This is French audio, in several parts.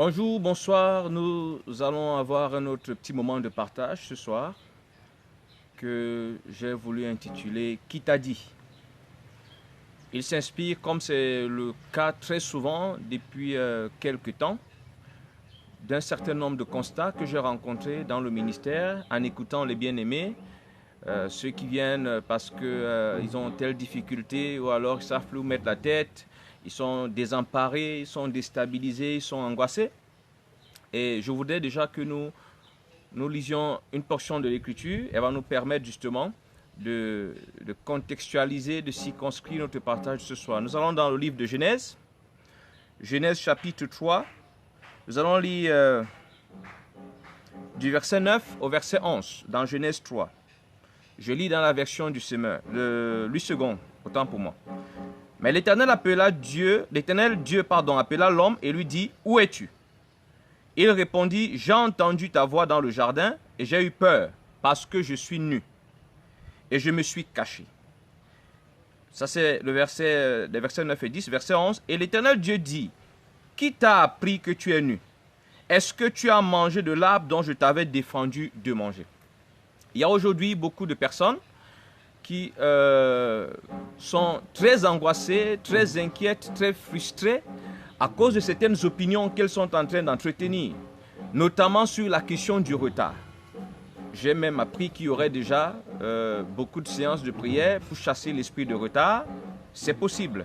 Bonjour, bonsoir. Nous allons avoir notre petit moment de partage ce soir que j'ai voulu intituler « Qui t'a dit ?» Il s'inspire, comme c'est le cas très souvent depuis quelques temps, d'un certain nombre de constats que j'ai rencontrés dans le ministère en écoutant les bien-aimés, ceux qui viennent parce qu'ils ont telle difficulté ou alors ils ne savent plus où mettre la tête, ils sont désemparés, ils sont déstabilisés, ils sont angoissés. Et je voudrais déjà que nous lisions une portion de l'Écriture. Elle va nous permettre justement de contextualiser, de circonscrire notre partage ce soir. Nous allons dans le livre de Genèse, Genèse chapitre 3. Nous allons lire du verset 9 au verset 11 dans Genèse 3. Je lis dans la version du semeur, le 8 secondes, autant pour moi. Mais l'Éternel appela l'homme et lui dit, « Où es-tu » Il répondit, « J'ai entendu ta voix dans le jardin et j'ai eu peur parce que je suis nu et je me suis caché. » Ça c'est les versets 9 et 10, verset 11. « Et l'Éternel Dieu dit, « Qui t'a appris que tu es nu? Est-ce que tu as mangé de l'arbre dont je t'avais défendu de manger ?» Il y a aujourd'hui beaucoup de personnes qui sont très angoissées, très inquiètes, très frustrées à cause de certaines opinions qu'elles sont en train d'entretenir, notamment sur la question du retard. J'ai même appris qu'il y aurait déjà beaucoup de séances de prière pour chasser l'esprit de retard. C'est possible.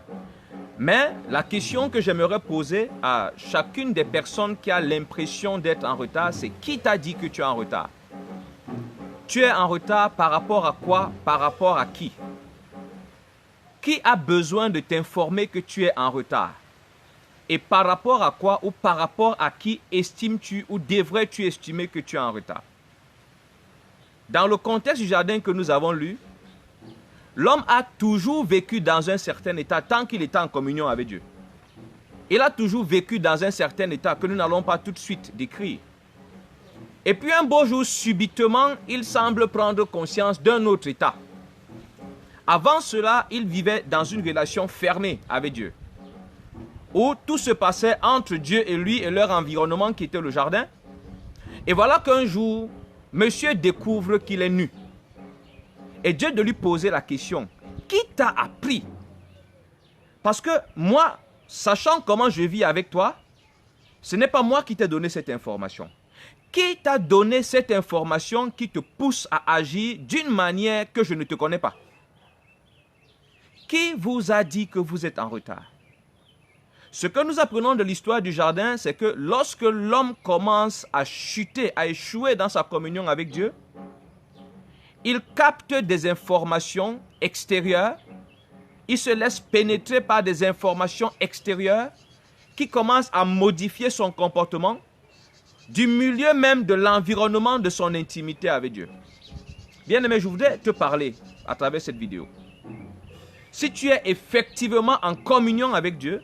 Mais la question que j'aimerais poser à chacune des personnes qui a l'impression d'être en retard, c'est qui t'a dit que tu es en retard? Tu es en retard par rapport à quoi? Par rapport à qui? Qui a besoin de t'informer que tu es en retard? Et par rapport à quoi ou par rapport à qui estimes-tu ou devrais-tu estimer que tu es en retard? Dans le contexte du jardin que nous avons lu, l'homme a toujours vécu dans un certain état tant qu'il était en communion avec Dieu. Il a toujours vécu dans un certain état que nous n'allons pas tout de suite décrire. Et puis un beau jour, subitement, il semble prendre conscience d'un autre état. Avant cela, il vivait dans une relation fermée avec Dieu, où tout se passait entre Dieu et lui et leur environnement qui était le jardin. Et voilà qu'un jour, monsieur découvre qu'il est nu. Et Dieu de lui poser la question, qui t'a appris? Parce que moi, sachant comment je vis avec toi, ce n'est pas moi qui t'ai donné cette information. Qui t'a donné cette information qui te pousse à agir d'une manière que je ne te connais pas? Qui vous a dit que vous êtes en retard? Ce que nous apprenons de l'histoire du jardin, c'est que lorsque l'homme commence à chuter, à échouer dans sa communion avec Dieu, il capte des informations extérieures, il se laisse pénétrer par des informations extérieures qui commencent à modifier son comportement du milieu même de l'environnement de son intimité avec Dieu. Bien-aimé, je voudrais te parler à travers cette vidéo. Si tu es effectivement en communion avec Dieu,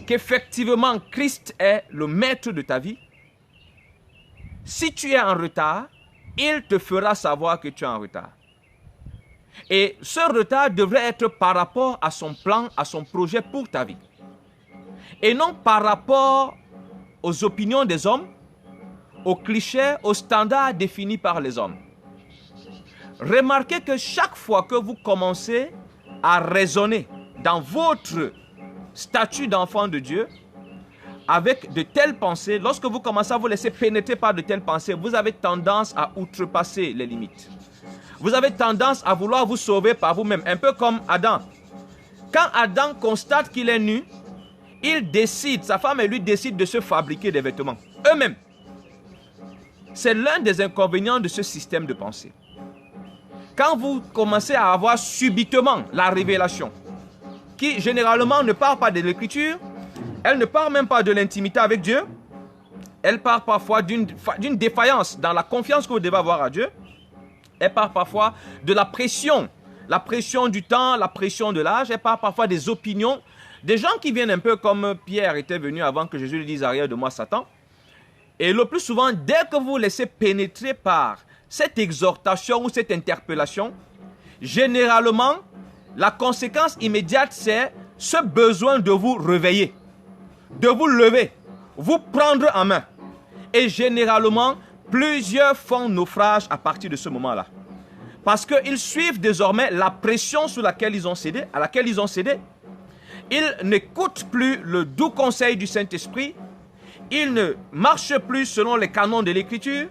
qu'effectivement Christ est le maître de ta vie, si tu es en retard, il te fera savoir que tu es en retard. Et ce retard devrait être par rapport à son plan, à son projet pour ta vie. Et non par rapport aux opinions des hommes, aux clichés, aux standards définis par les hommes. Remarquez que chaque fois que vous commencez à raisonner dans votre statut d'enfant de Dieu, avec de telles pensées, lorsque vous commencez à vous laisser pénétrer par de telles pensées, vous avez tendance à outrepasser les limites. Vous avez tendance à vouloir vous sauver par vous-même, un peu comme Adam. Quand Adam constate qu'il est nu, il décide, sa femme et lui décident de se fabriquer des vêtements, eux-mêmes. C'est l'un des inconvénients de ce système de pensée. Quand vous commencez à avoir subitement la révélation, qui généralement ne part pas de l'écriture, elle ne part même pas de l'intimité avec Dieu, elle part parfois d'une défaillance dans la confiance que vous devez avoir à Dieu, elle part parfois de la pression du temps, la pression de l'âge, elle part parfois des opinions, des gens qui viennent un peu comme Pierre était venu avant que Jésus lui dise « Arrière de moi, Satan ». Et le plus souvent, dès que vous vous laissez pénétrer par cette exhortation ou cette interpellation, généralement, la conséquence immédiate, c'est ce besoin de vous réveiller, de vous lever, vous prendre en main. Et généralement, plusieurs font naufrage à partir de ce moment-là. Parce qu'ils suivent désormais la pression à laquelle ils ont cédé. Ils n'écoutent plus le doux conseil du Saint-Esprit. Ils ne marchent plus selon les canons de l'Écriture.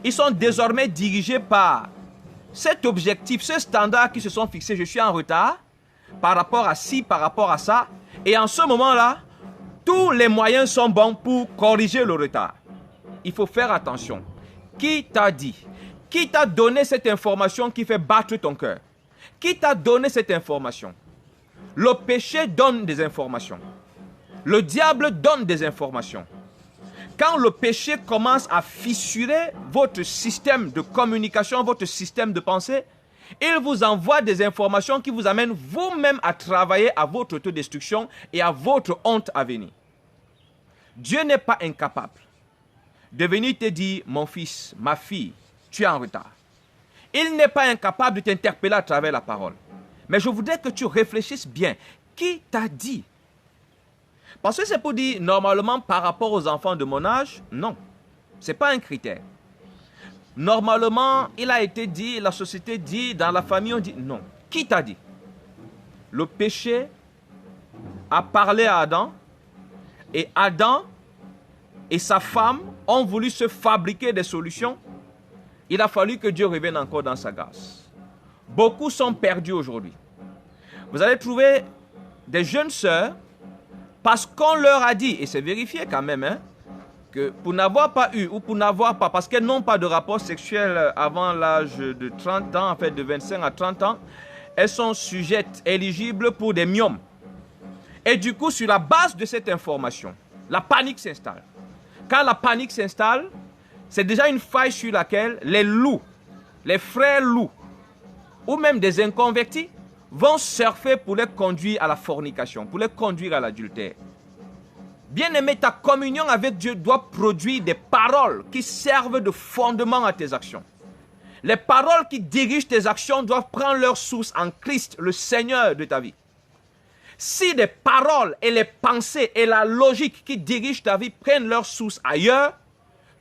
Ils sont désormais dirigés par cet objectif, ce standard qu'ils se sont fixés. Je suis en retard par rapport à ci, par rapport à ça. Et en ce moment-là, tous les moyens sont bons pour corriger le retard. Il faut faire attention. Qui t'a dit? Qui t'a donné cette information qui fait battre ton cœur? Qui t'a donné cette information? Le péché donne des informations. Le diable donne des informations. Quand le péché commence à fissurer votre système de communication, votre système de pensée, il vous envoie des informations qui vous amènent vous-même à travailler à votre autodestruction et à votre honte à venir. Dieu n'est pas incapable de venir te dire, mon fils, ma fille, tu es en retard. Il n'est pas incapable de t'interpeller à travers la parole. Mais je voudrais que tu réfléchisses bien. Qui t'a dit? Parce que c'est pour dire, normalement, par rapport aux enfants de mon âge, non. Ce n'est pas un critère. Normalement, il a été dit, la société dit, dans la famille, on dit, non. Qui t'a dit? Le péché a parlé à Adam, et Adam et sa femme ont voulu se fabriquer des solutions. Il a fallu que Dieu revienne encore dans sa grâce. Beaucoup sont perdus aujourd'hui. Vous allez trouver des jeunes sœurs, parce qu'on leur a dit, et c'est vérifié quand même, hein, que pour n'avoir pas eu, ou pour n'avoir pas, parce qu'elles n'ont pas de rapport sexuel avant l'âge de 30 ans, en fait de 25 à 30 ans, elles sont sujettes, éligibles pour des myomes. Et du coup, sur la base de cette information, la panique s'installe. Quand la panique s'installe, c'est déjà une faille sur laquelle les loups, les frères loups, ou même des inconvertis, vont surfer pour les conduire à la fornication, pour les conduire à l'adultère. Bien-aimé, ta communion avec Dieu doit produire des paroles qui servent de fondement à tes actions. Les paroles qui dirigent tes actions doivent prendre leur source en Christ, le Seigneur de ta vie. Si les paroles et les pensées et la logique qui dirigent ta vie prennent leur source ailleurs,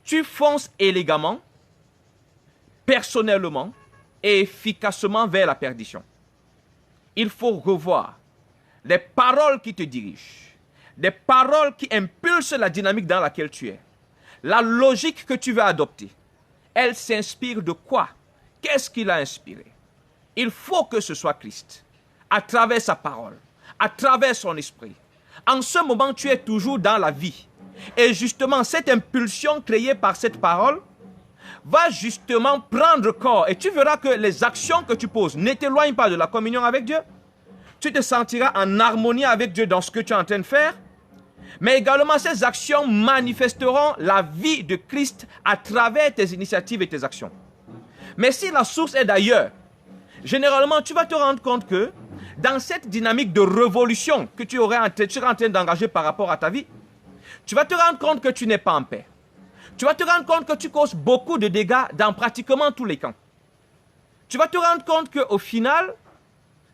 tu fonces élégamment, personnellement et efficacement vers la perdition. Il faut revoir les paroles qui te dirigent, des paroles qui impulsent la dynamique dans laquelle tu es. La logique que tu veux adopter, elle s'inspire de quoi? Qu'est-ce qui l'a inspiré? Il faut que ce soit Christ, à travers sa parole, à travers son esprit. En ce moment, tu es toujours dans la vie. Et justement, cette impulsion créée par cette parole va justement prendre corps. Et tu verras que les actions que tu poses ne t'éloignent pas de la communion avec Dieu. Tu te sentiras en harmonie avec Dieu dans ce que tu es en train de faire. Mais également, ces actions manifesteront la vie de Christ à travers tes initiatives et tes actions. Mais si la source est d'ailleurs, généralement, tu vas te rendre compte que dans cette dynamique de révolution que tu seras en train d'engager par rapport à ta vie, tu vas te rendre compte que tu n'es pas en paix. Tu vas te rendre compte que tu causes beaucoup de dégâts dans pratiquement tous les camps. Tu vas te rendre compte qu'au final,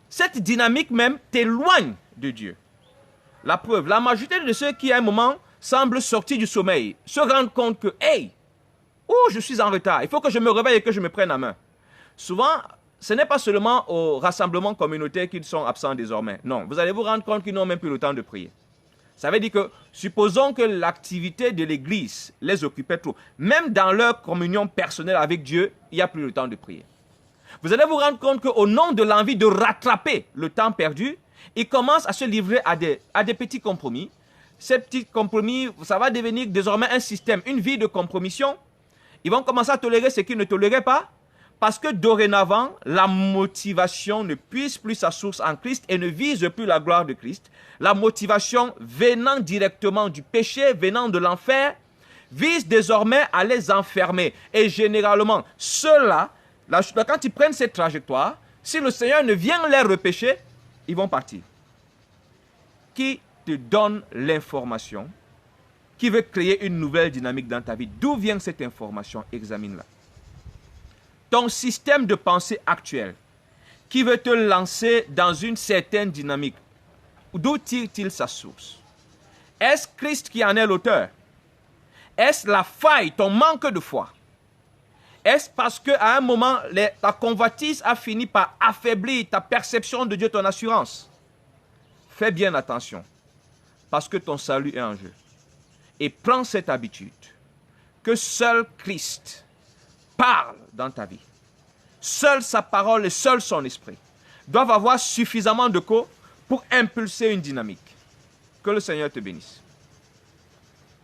cette dynamique même t'éloigne de Dieu. La preuve, la majorité de ceux qui à un moment semblent sortir du sommeil se rendent compte que, hey, je suis en retard, il faut que je me réveille et que je me prenne en main. Souvent, ce n'est pas seulement au rassemblement communautaire qu'ils sont absents désormais. Non, vous allez vous rendre compte qu'ils n'ont même plus le temps de prier. Ça veut dire que, supposons que l'activité de l'église les occupait trop. Même dans leur communion personnelle avec Dieu, il n'y a plus le temps de prier. Vous allez vous rendre compte qu'au nom de l'envie de rattraper le temps perdu, ils commencent à se livrer à des petits compromis. Ces petits compromis, ça va devenir désormais un système, une vie de compromission. Ils vont commencer à tolérer ce qu'ils ne toléraient pas. Parce que dorénavant, la motivation ne puise plus sa source en Christ et ne vise plus la gloire de Christ. La motivation venant directement du péché, venant de l'enfer, vise désormais à les enfermer. Et généralement, ceux-là, quand ils prennent cette trajectoire, si le Seigneur ne vient les repêcher, ils vont partir. Qui te donne l'information? Qui veut créer une nouvelle dynamique dans ta vie? D'où vient cette information? Examine-la. Ton système de pensée actuel, qui veut te lancer dans une certaine dynamique, d'où tire-t-il sa source? Est-ce Christ qui en est l'auteur? Est-ce la faille, ton manque de foi? Est-ce parce qu'à un moment, ta convoitise a fini par affaiblir ta perception de Dieu, ton assurance? Fais bien attention, parce que ton salut est en jeu. Et prends cette habitude, que seul Christ parle dans ta vie. Seule sa parole et seul son esprit doivent avoir suffisamment de co pour impulser une dynamique. Que le Seigneur te bénisse.